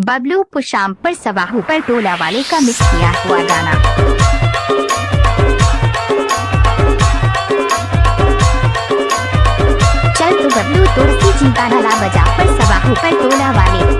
बबलू पुशाम पर सवाहू पर टोला वाले का मिक्स किया हुआ गाना। चल तो बबलू तुलसी जी गाना ला बजा पर सवाहू पर टोला वाले।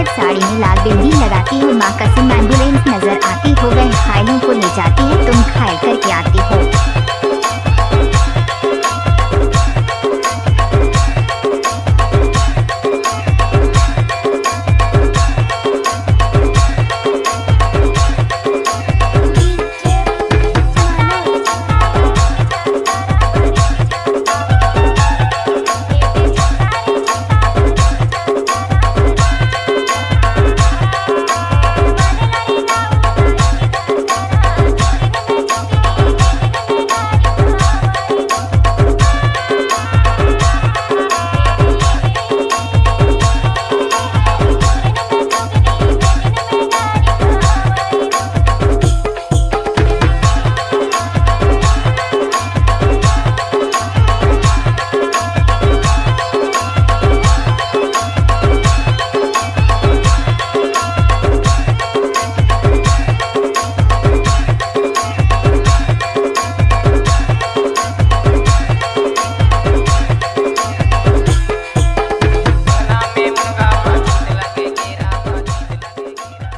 साड़ी में लाल बिंदी लगाती हो, माँ कसम एम्बुलेंस नजर आती हो, वह घायलों को ले जाती